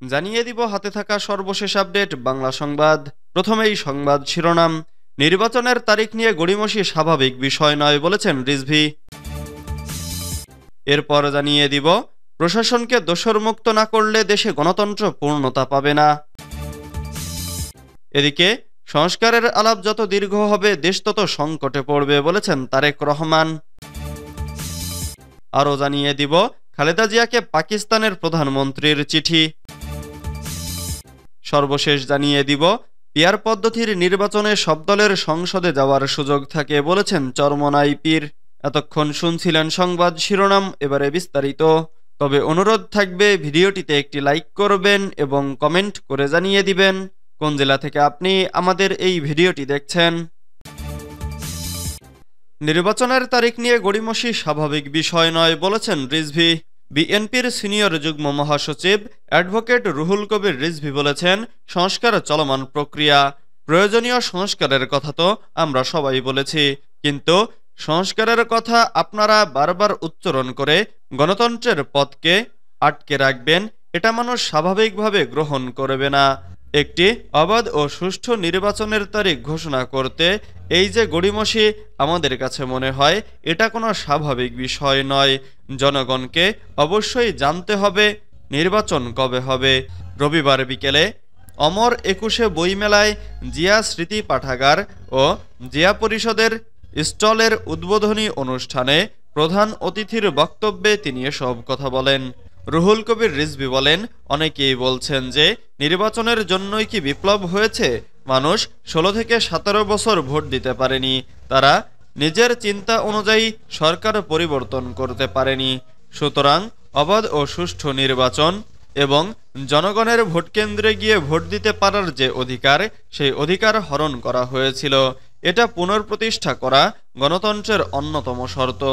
জানিয়ে দিব হাতে থাকা সর্বশেষ আপডেট বাংলা সংবাদ। প্রথমেই সংবাদ শিরোনাম। নির্বাচনের তারিখ নিয়ে গড়িমসি স্বাভাবিক বিষয় নয় বলেছেন রিজভী। এরপর জানিয়ে দিব প্রশাসনকে দোষরমুক্ত না করলে দেশে গণতন্ত্র পূর্ণতা পাবে না। এদিকে সংস্কারের আলাপ যত দীর্ঘ হবে দেশ তত সংকটে পড়বে বলেছেন তারেক রহমান। আরও জানিয়ে দিব খালেদা জিয়াকে পাকিস্তানের প্রধানমন্ত্রীর চিঠি। সর্বশেষ জানিয়ে দিব পিয়ার পদ্ধতির নির্বাচনে সব দলের সংসদে যাওয়ার সুযোগ থাকে বলেছেন চরমোনাই পীর। এতক্ষণ শুনছিলেন সংবাদ শিরোনাম, এবারে বিস্তারিত। তবে অনুরোধ থাকবে ভিডিওটিতে একটি লাইক করবেন এবং কমেন্ট করে জানিয়ে দিবেন কোন জেলা থেকে আপনি আমাদের এই ভিডিওটি দেখছেন। নির্বাচনের তারিখ নিয়ে গড়িমসি স্বাভাবিক বিষয় নয় বলেছেন রিজভী। বিএনপির সিনিয়র যুগ্ম মহাসচিব অ্যাডভোকেট রুহুল কবির রিজভী বলেছেন, সংস্কার চলমান প্রক্রিয়া, প্রয়োজনীয় সংস্কারের কথা তো আমরা সবাই বলেছি, কিন্তু সংস্কারের কথা আপনারা বারবার উচ্চারণ করে গণতন্ত্রের পথকে আটকে রাখবেন, এটা মানুষ স্বাভাবিকভাবে গ্রহণ করবে না। একটি অবাধ ও সুষ্ঠু নির্বাচনের তারিখ ঘোষণা করতে এই যে গড়িমসি, আমাদের কাছে মনে হয় এটা কোনো স্বাভাবিক বিষয় নয়। জনগণকে অবশ্যই জানতে হবে নির্বাচন কবে হবে। রবিবার বিকেলে অমর একুশে বইমেলায় জিয়া স্মৃতি পাঠাগার ও জিয়া পরিষদের স্টলের উদ্বোধনী অনুষ্ঠানে প্রধান অতিথির বক্তব্যে তিনি এসব কথা বলেন। রুহুল কবির রিজভী বলেন, অনেকেই বলছেন যে নির্বাচনের জন্যই কি বিপ্লব হয়েছে? মানুষ 16 থেকে 17 বছর ভোট দিতে পারেনি, তারা নিজের চিন্তা অনুযায়ী সরকার পরিবর্তন করতে পারেনি। সুতরাং অবাধ ও সুষ্ঠু নির্বাচন এবং জনগণের ভোটকেন্দ্রে গিয়ে ভোট দিতে পারার যে অধিকার, সেই অধিকার হরণ করা হয়েছিল। এটা পুনঃপ্রতিষ্ঠা করা গণতন্ত্রের অন্যতম শর্ত।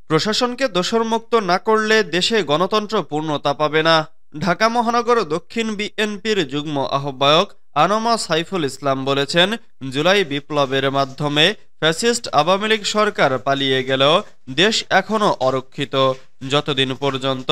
প্রশাসনকে দোষরমুক্ত না করলে দেশে গণতন্ত্র পূর্ণতা পাবে না। ঢাকা মহানগর দক্ষিণ বিএনপির যুগ্ম আহ্বায়ক আনমা সাইফুল ইসলাম বলেছেন, জুলাই বিপ্লবের মাধ্যমে ফ্যাসিস্ট আওয়ামী লীগ সরকার পালিয়ে গেলেও দেশ এখনও অরক্ষিত। যতদিন পর্যন্ত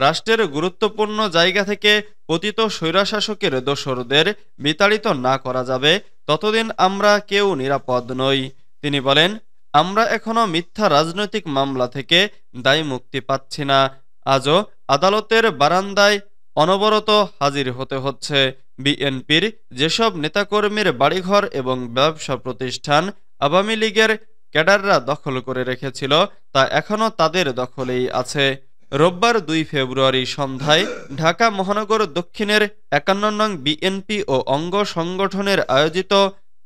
রাষ্ট্রের গুরুত্বপূর্ণ জায়গা থেকে পতিত স্বৈরশাসকের দোসরদের বিতাড়িত না করা যাবে, ততদিন আমরা কেউ নিরাপদ নই। তিনি বলেন, আমরা এখনো মিথ্যা রাজনৈতিক মামলা থেকে দায় মুক্তি পাচ্ছি না। আজও আদালতের বারান্দায় অনবরত হাজির হতে হচ্ছে। বিএনপির যেসব নেতাকর্মীর বাড়িঘর এবং ব্যবসা প্রতিষ্ঠান আওয়ামী লীগের ক্যাডাররা দখল করে রেখেছিল, তা এখনো তাদের দখলেই আছে। রোববার 2 ফেব্রুয়ারি সন্ধ্যায় ঢাকা মহানগর দক্ষিণের 51 নং বিএনপি ও অঙ্গ সংগঠনের আয়োজিত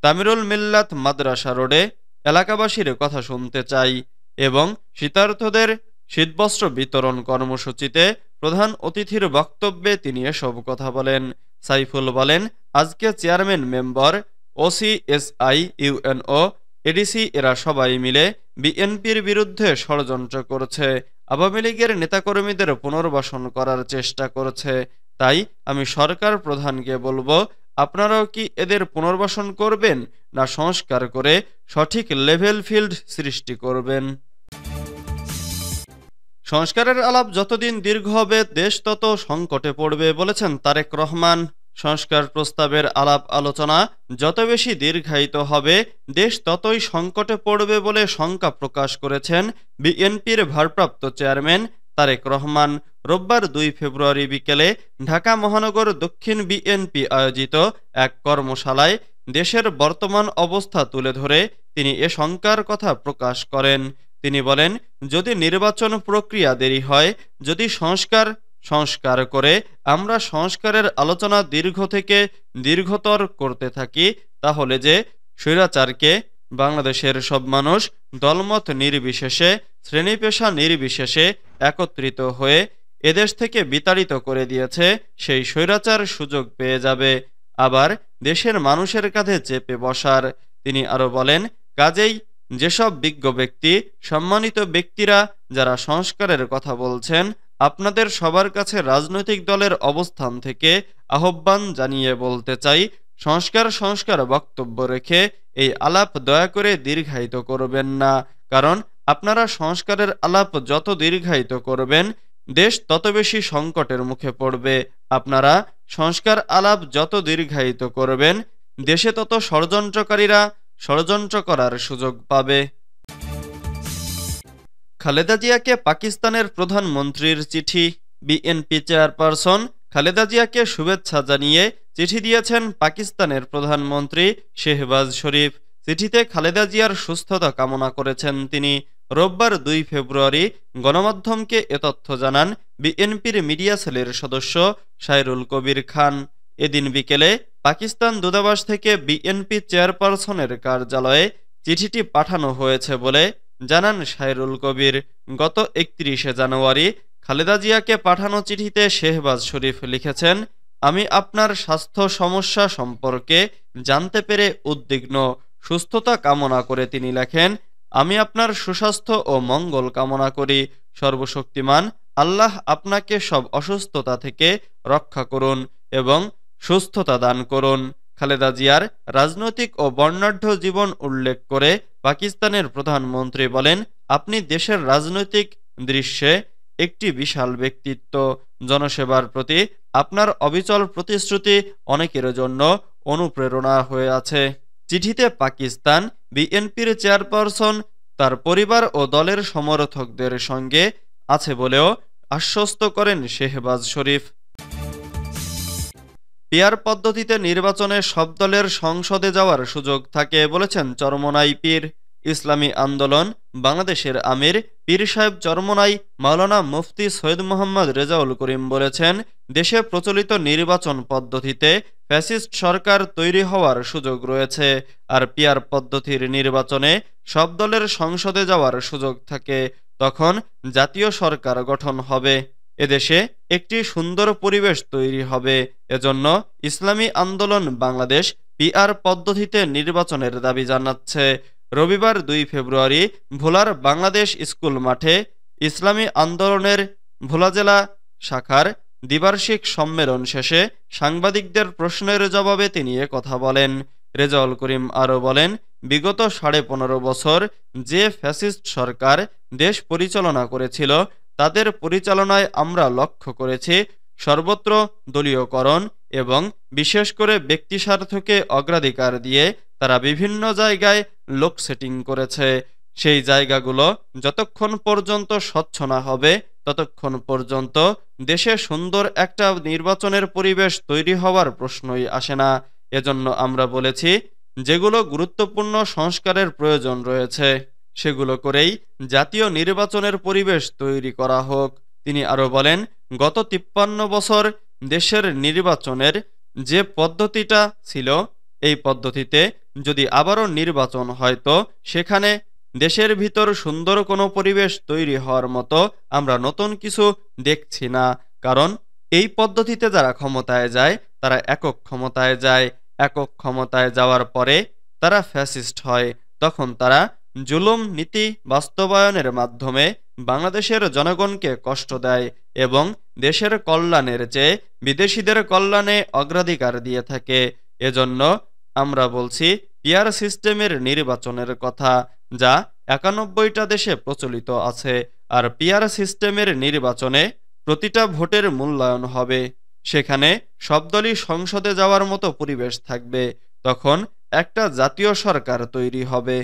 তামিরুল মিল্লাত মাদ্রাসা রোডে এলাকাবাসীর কথা শুনতে চাই এবং শীতার্থদের শীতবস্ত্র বিতরণ কর্মসূচিতে প্রধান অতিথির বক্তব্যে তিনি এসব কথা বলেন। সাইফুল বলেন, আজকে chairman, member, OC, SI, UNO, ADC এরা সবাই মিলে বিএনপির বিরুদ্ধে ষড়যন্ত্র করছে, আওয়ামী লীগের নেতাকর্মীদের পুনর্বাসন করার চেষ্টা করছে। তাই আমি সরকার প্রধানকে বলবো, আপনারাও কি এদের পুনর্বাসন করবেন, না সংস্কার করে সঠিক লেভেল ফিল্ড সৃষ্টি করবেন? সংস্কারের আলাপ যতদিন দীর্ঘ হবে দেশ তত সংকটে পড়বে বলেছেন তারেক রহমান। সংস্কার প্রস্তাবের আলাপ আলোচনা যত বেশি দীর্ঘায়িত হবে দেশ ততই সংকটে পড়বে বলে শঙ্কা প্রকাশ করেছেন বিএনপির ভারপ্রাপ্ত চেয়ারম্যান তারেক রহমান। রোববার 2 ফেব্রুয়ারি বিকেলে ঢাকা মহানগর দক্ষিণ বিএনপি আয়োজিত এক কর্মশালায় দেশের বর্তমান অবস্থা তুলে ধরে তিনি এ শঙ্কার কথা প্রকাশ করেন। তিনি বলেন, যদি নির্বাচন প্রক্রিয়া দেরি হয়, যদি সংস্কার করে আমরা সংস্কারের আলোচনা দীর্ঘ থেকে দীর্ঘতর করতে থাকি, তাহলে যে স্বৈরাচারকে বাংলাদেশের সব মানুষ দলমত নির্বিশেষে, শ্রেণী পেশা নির্বিশেষে একত্রিত হয়ে এদেশ থেকে বিতাড়িত করে দিয়েছে, সেই স্বৈরাচার সুযোগ পেয়ে যাবে আবার দেশের মানুষের কাঁধে চেপে বসার। তিনি আরো বলেন, কাজেই যেসব বিজ্ঞ ব্যক্তি, সম্মানিত ব্যক্তিরা যারা সংস্কারের কথা বলছেন, আপনাদের সবার কাছে রাজনৈতিক দলের অবস্থান থেকে আহ্বান জানিয়ে বলতে চাই, সংস্কার বক্তব্য রেখে এই আলাপ দয়া করে দীর্ঘায়িত করবেন না। কারণ আপনারা সংস্কারের আলাপ যত দীর্ঘায়িত করবেন দেশ তত বেশি সংকটের মুখে পড়বে। আপনারা সংস্কার আলাপ যত দীর্ঘায়িত করবেন, দেশে তত ষড়যন্ত্রকারীরা ষড়যন্ত্র করার সুযোগ পাবে। খালেদা জিয়াকে পাকিস্তানের প্রধানমন্ত্রীর চিঠি। বিএনপি চেয়ারপারসন খালেদা জিয়াকে শুভেচ্ছা জানিয়ে চিঠি দিয়েছেন পাকিস্তানের প্রধানমন্ত্রী শেহবাজ শরীফ। চিঠিতে খালেদা জিয়ার সুস্থতা কামনা করেছেন তিনি। রোববার ২ ফেব্রুয়ারি গণমাধ্যমকে এ তথ্য জানান বিএনপির মিডিয়া সেলের সদস্য সাইরুল কবির খান। এদিন বিকেলে পাকিস্তান দূতাবাস থেকে বিএনপি চেয়ারপারসনের কার্যালয়ে চিঠিটি পাঠানো হয়েছে বলে জানান সাইরুল কবির। গত ৩১শে জানুয়ারি খালেদা জিয়াকে পাঠানো চিঠিতে শেহবাজ শরীফ লিখেছেন, আমি আপনার স্বাস্থ্য সমস্যা সম্পর্কে জানতে পেরে উদ্বিগ্ন। সুস্থতা কামনা করে তিনি লেখেন, আমি আপনার সুস্বাস্থ্য ও মঙ্গল কামনা করি। সর্বশক্তিমান আল্লাহ আপনাকে সব অসুস্থতা থেকে রক্ষা করুন এবং সুস্থতা দান করুন। খালেদা জিয়ার রাজনৈতিক ও বর্ণাঢ্য জীবন উল্লেখ করে পাকিস্তানের প্রধানমন্ত্রী বলেন, আপনি দেশের রাজনৈতিক দৃশ্যে একটি বিশাল ব্যক্তিত্ব। জনসেবার প্রতি আপনার অবিচল প্রতিশ্রুতি অনেকের জন্য অনুপ্রেরণা হয়ে আছে। চিঠিতে পাকিস্তান বিএনপির চেয়ারপারসন তার পরিবার ও দলের সমর্থকদের সঙ্গে আছে বলেও আশ্বস্ত করেন শেহবাজ শরীফ। পিআর পদ্ধতিতে নির্বাচনে সব দলের সংসদে যাওয়ার সুযোগ থাকে বলেছেন চরমোনাই পীর। ইসলামী আন্দোলন বাংলাদেশের আমির পীর সাহেব চরমোনাই মাওলানা মুফতি সৈয়দ মোহাম্মদ রেজাউল করিম বলেছেন, দেশে প্রচলিত নির্বাচন পদ্ধতিতে ফ্যাসিস্ট সরকার তৈরি হওয়ার সুযোগ রয়েছে, আর পিআর পদ্ধতির নির্বাচনে সব দলের সংসদে যাওয়ার সুযোগ থাকে। তখন জাতীয় সরকার গঠন হবে, এদেশে একটি সুন্দর পরিবেশ তৈরি হবে। এজন্য ইসলামী আন্দোলন বাংলাদেশ পিআর পদ্ধতিতে নির্বাচনের দাবি জানাচ্ছে। রবিবার ২ ফেব্রুয়ারি ভোলার বাংলাদেশ স্কুল মাঠে ইসলামী আন্দোলনের ভোলা জেলা শাখার দ্বিবার্ষিক সম্মেলন শেষে সাংবাদিকদের প্রশ্নের জবাবে তিনি কথা বলেন। রেজাউল করিম আরও বলেন, বিগত ১৫.৫ বছর যে ফ্যাসিস্ট সরকার দেশ পরিচালনা করেছিল, তাদের পরিচালনায় আমরা লক্ষ্য করেছি সর্বত্র দলীয়করণ এবং বিশেষ করে ব্যক্তিস্বার্থকে অগ্রাধিকার দিয়ে তারা বিভিন্ন জায়গায় লোডশেডিং করেছে। সেই জায়গাগুলো যতক্ষণ পর্যন্ত স্বচ্ছ না হবে ততক্ষণ পর্যন্ত দেশে সুন্দর একটা নির্বাচনের পরিবেশ তৈরি হওয়ার প্রশ্নই আসে না। এজন্য আমরা বলেছি, যেগুলো গুরুত্বপূর্ণ সংস্কারের প্রয়োজন রয়েছে সেগুলো করেই জাতীয় নির্বাচনের পরিবেশ তৈরি করা হোক। তিনি আরও বলেন, গত ৫৩ বছর দেশের নির্বাচনের যে পদ্ধতিটা ছিল, এই পদ্ধতিতে যদি আবারও নির্বাচন হয় তো সেখানে দেশের ভিতর সুন্দর কোনো পরিবেশ তৈরি হওয়ার মতো আমরা নতুন কিছু দেখছি না। কারণ এই পদ্ধতিতে যারা ক্ষমতায় যায় তারা একক ক্ষমতায় যায়, একক ক্ষমতায় যাওয়ার পরে তারা ফ্যাসিস্ট হয়। তখন তারা জুলুম নীতি বাস্তবায়নের মাধ্যমে বাংলাদেশের জনগণকে কষ্ট দেয় এবং দেশের কল্যাণের চেয়ে বিদেশিদের কল্যাণে অগ্রাধিকার দিয়ে থাকে। এজন্য আমরা বলছি পিআর সিস্টেমের নির্বাচনের কথা, যা ৯১টা দেশে প্রচলিত আছে। আর পিআর সিস্টেমের নির্বাচনে প্রতিটা ভোটের মূল্যায়ন হবে, সেখানে সব দলই সংসদে যাওয়ার মতো পরিবেশ থাকবে। তখন একটা জাতীয় সরকার তৈরি হবে।